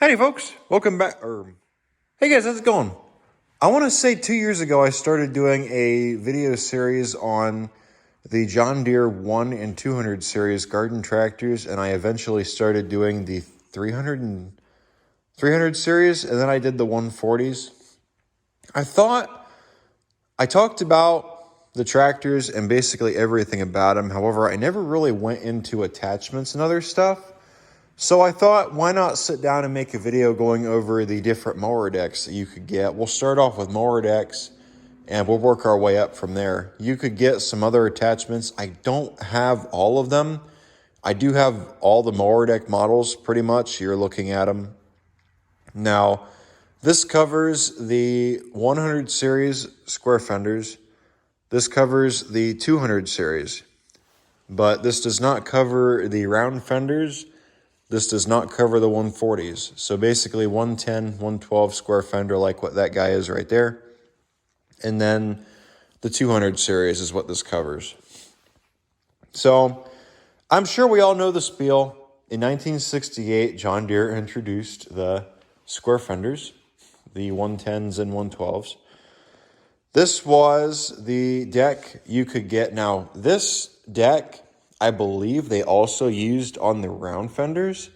Howdy folks, welcome back, hey guys, how's it going? I want to say 2 years ago I started doing a video series on the John Deere 1 and 200 series garden tractors, and I eventually started doing the 300 series, and then I did the 140s. I talked about the tractors and basically everything about them. However, I never really went into attachments and other stuff. So I thought, why not sit down and make a video going over the different mower decks that you could get. We'll start off with mower decks and we'll work our way up from there. You could get some other attachments. I don't have all of them. I do have all the mower deck models pretty much. You're looking at them. Now, this covers the 100 series square fenders. This covers the 200 series. But this does not cover the round fenders. This does not cover the 140s. So basically 110, 112 square fender like what that guy is right there. And then the 200 series is what this covers. So I'm sure we all know the spiel. In 1968, John Deere introduced the square fenders, the 110s and 112s. This was the deck you could get. Now, this deck, I believe they also used on the round fenders.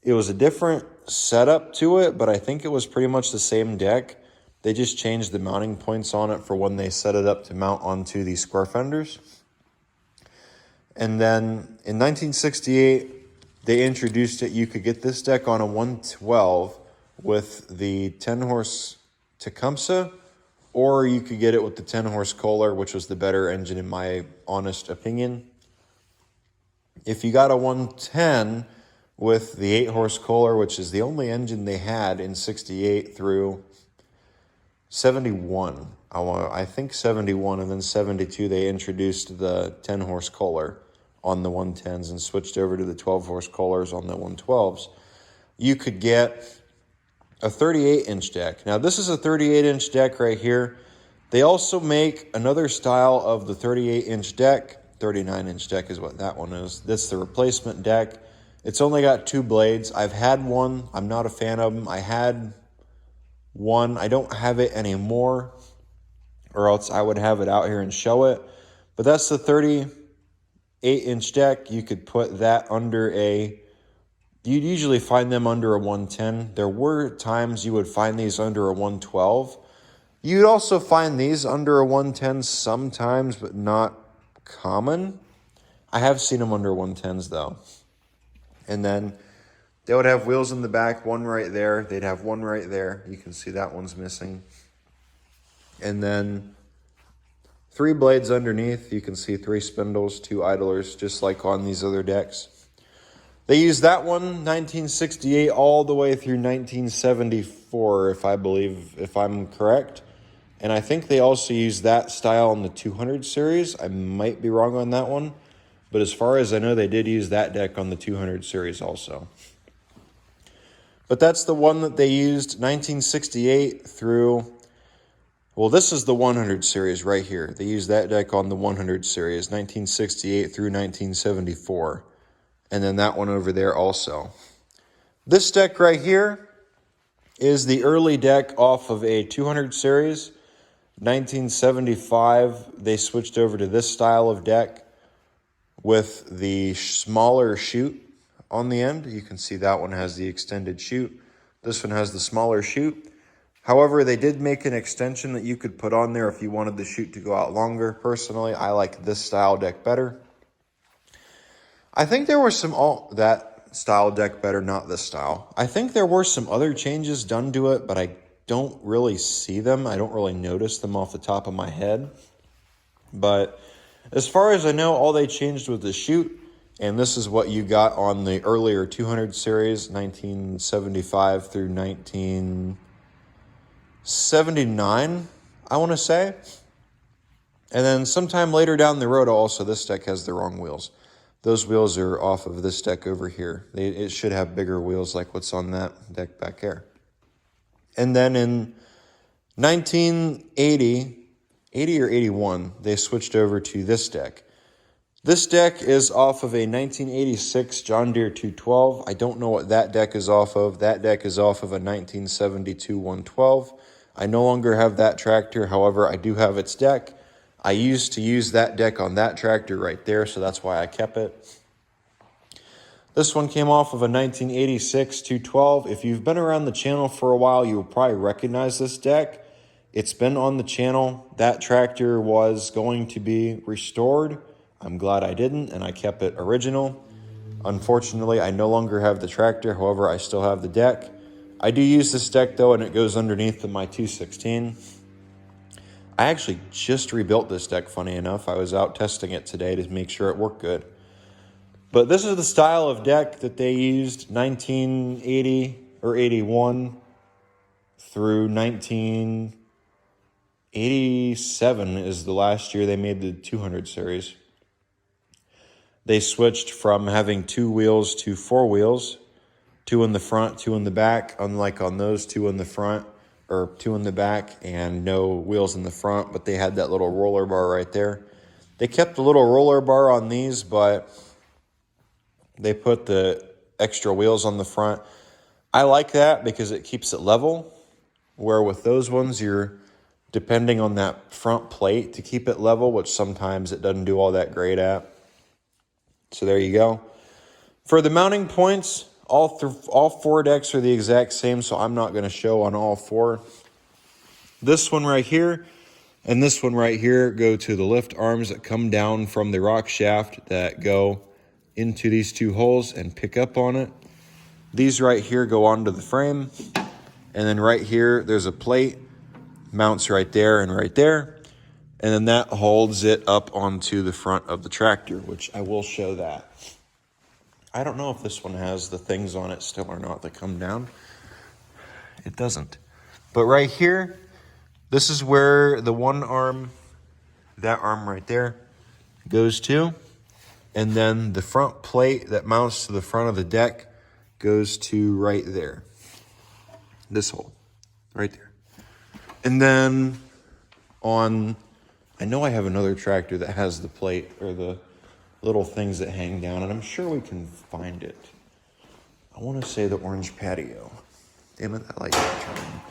It was a different setup to it, but I think it was pretty much the same deck. They just changed the mounting points on it for when they set it up to mount onto the square fenders. And then in 1968, they introduced it. You could get this deck on a 112 with the 10-horse Tecumseh, or you could get it with the 10-horse Kohler, which was the better engine in my honest opinion. If you got a 110 with the 8-horse Kohler, which is the only engine they had in 68 through 71, I think 71, and then 72, they introduced the 10-horse Kohler on the 110s and switched over to the 12-horse Kohlers on the 112s. You could get a 38-inch deck. Now, this is a 38-inch deck right here. They also make another style of the 38-inch deck. 39-inch deck is what that one is. That's the replacement deck. It's only got 2 blades. I've had one. I'm not a fan of them. I had one. I don't have it anymore, or else I would have it out here and show it. But that's the 38-inch deck. You could put that under you'd usually find them under a 110. There were times you would find these under a 112. You'd also find these under a 110 sometimes, but not common. I have seen them under 110s though. And then they would have wheels in the back, one right there. They'd have one right there. You can see that one's missing. And then 3 blades underneath. You can see 3 spindles, 2 idlers, just like on these other decks. They used that one 1968 all the way through 1974, if I'm correct. And I think they also used that style in the 200 series. I might be wrong on that one. But as far as I know, they did use that deck on the 200 series also. But that's the one that they used 1968 through, well, this is the 100 series right here. They used that deck on the 100 series, 1968 through 1974. And then that one over there also. This deck right here is the early deck off of a 200 series. 1975, they switched over to this style of deck with the smaller chute on the end. You can see that one has the extended chute. This one has the smaller chute. However, they did make an extension that you could put on there if you wanted the chute to go out longer. Personally, I like this style deck better. I think there were that style deck better, not this style. I think there were some other changes done to it, but I don't really see them. I don't really notice them off the top of my head. But as far as I know, all they changed was the chute, and this is what you got on the earlier 200 series, 1975 through 1979, I want to say. And then sometime later down the road, also, this deck has the wrong wheels. Those wheels are off of this deck over here. It should have bigger wheels like what's on that deck back there. And then in 1980 or 81, they switched over to this deck. This deck is off of a 1986 John Deere 212. I don't know what that deck is off of. That deck is off of a 1972 112. I no longer have that tractor. However, I do have its deck. I used to use that deck on that tractor right there, so that's why I kept it. This one came off of a 1986 212. If you've been around the channel for a while, you will probably recognize this deck. It's been on the channel. That tractor was going to be restored. I'm glad I didn't, and I kept it original. Unfortunately, I no longer have the tractor. However, I still have the deck. I do use this deck, though, and it goes underneath my 216. I actually just rebuilt this deck, funny enough. I was out testing it today to make sure it worked good. But this is the style of deck that they used 1980 or 81 through 1987 is the last year they made the 200 series. They switched from having 2 wheels to 4 wheels, 2 in the front, 2 in the back, unlike on those 2 in the front, or 2 in the back and no wheels in the front, but they had that little roller bar right there. They kept the little roller bar on these, but they put the extra wheels on the front. I like that because it keeps it level, where with those ones, you're depending on that front plate to keep it level, which sometimes it doesn't do all that great at. So there you go. For the mounting points, all 4 decks are the exact same, so I'm not going to show on all 4. This one right here and this one right here go to the lift arms that come down from the rock shaft that go into these 2 holes and pick up on it. These right here go onto the frame, and then right here there's a plate, mounts right there and right there. And then that holds it up onto the front of the tractor, which I will show that. I don't know if this one has the things on it still or not that come down. It doesn't. But right here, this is where the one arm, that arm right there, goes to. And then the front plate that mounts to the front of the deck goes to right there. This hole, right there. And then on... I know I have another tractor that has the plate or the little things that hang down, and I'm sure we can find it. I want to say the orange patio. Damn it, that light keeps turning.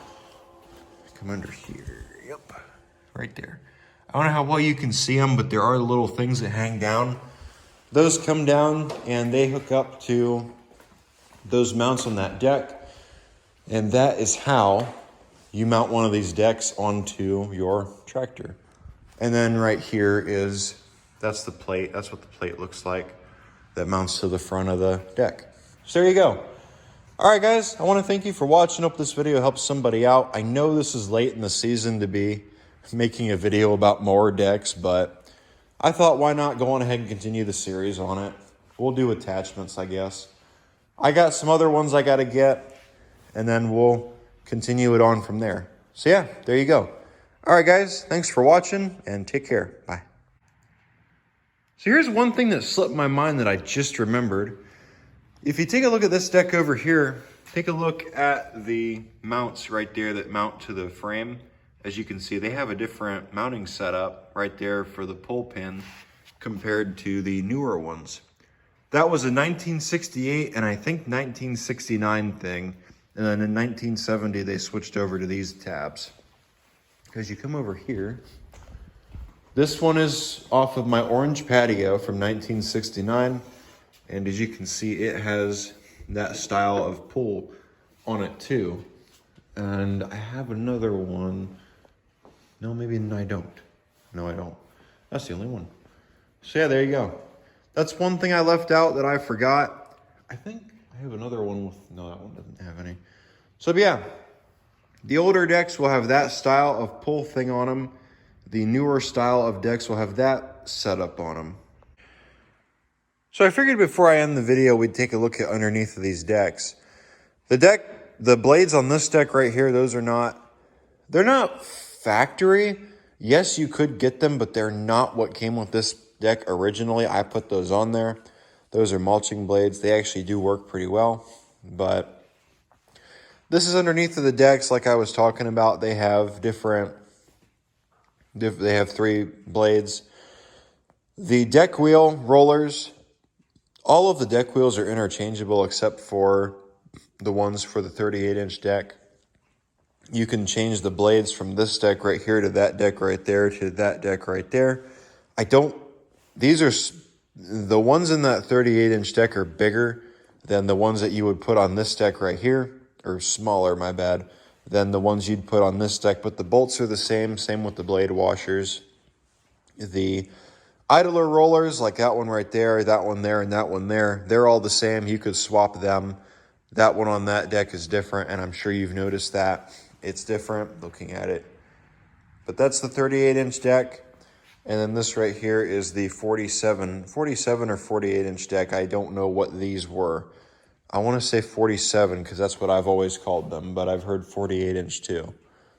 Come under here. Yep, right there. I don't know how well you can see them, but there are little things that hang down. Those come down, and they hook up to those mounts on that deck, and that is how you mount one of these decks onto your tractor. And then right here that's the plate. That's what the plate looks like that mounts to the front of the deck. So there you go. All right, guys, I want to thank you for watching. Hope this video helps somebody out. I know this is late in the season to be making a video about mower decks, but I thought why not go on ahead and continue the series on it. We'll do attachments, I guess. I got some other ones I got to get, and then we'll continue it on from there. So yeah, there you go. All right, guys, thanks for watching, and take care. Bye. So here's one thing that slipped my mind that I just remembered. If you take a look at this deck over here, take a look at the mounts right there that mount to the frame. As you can see, they have a different mounting setup right there for the pull pin compared to the newer ones. That was a 1968 and I think 1969 thing. And then in 1970, they switched over to these tabs. As you come over here, this one is off of my orange patio from 1969. And as you can see, it has that style of pull on it too. And I have another one. No, maybe I don't. No, I don't. That's the only one. So yeah, there you go. That's one thing I left out that I forgot. I think I have another one with, no, that one doesn't have any. So yeah, the older decks will have that style of pull thing on them. The newer style of decks will have that setup on them. So I figured before I end the video, we'd take a look at underneath of these decks. The blades on this deck right here, they're not factory. Yes, you could get them, but they're not what came with this deck originally. I put those on there. Those are mulching blades. They actually do work pretty well, but this is underneath of the decks like I was talking about. They have 3 blades. The deck wheel rollers, all of the deck wheels are interchangeable except for the ones for the 38-inch deck. You can change the blades from this deck right here to that deck right there to that deck right there. These are, the ones in that 38-inch deck are bigger than the ones that you would put on this deck right here, or smaller, my bad, than the ones you'd put on this deck, but the bolts are the same with the blade washers. The idler rollers, like that one right there, that one there, and that one there, they're all the same. You could swap them. That one on that deck is different, and I'm sure you've noticed that. It's different looking at it. But that's the 38-inch deck. And then this right here is the 47 or 48-inch deck. I don't know what these were. I want to say 47 because that's what I've always called them, but I've heard 48-inch too.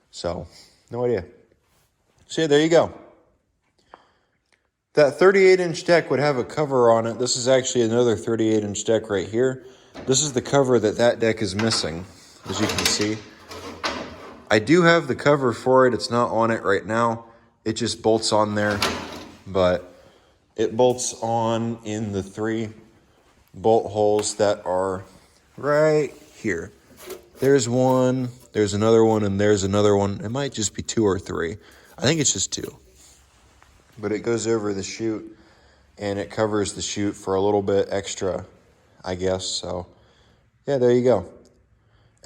So, no idea. So yeah, there you go. That 38-inch deck would have a cover on it. This is actually another 38-inch deck right here. This is the cover that deck is missing, as you can see. I do have the cover for it. It's not on it right now. It just bolts on there, but it bolts on in the 3 bolt holes that are right here. There's one, there's another one, and there's another one. It might just be 2 or 3. I think it's just 2. But it goes over the chute, and it covers the chute for a little bit extra, I guess. So, yeah, there you go.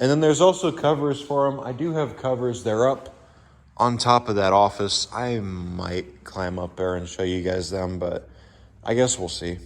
And then there's also covers for them. I do have covers. They're up on top of that office. I might climb up there and show you guys them, but I guess we'll see.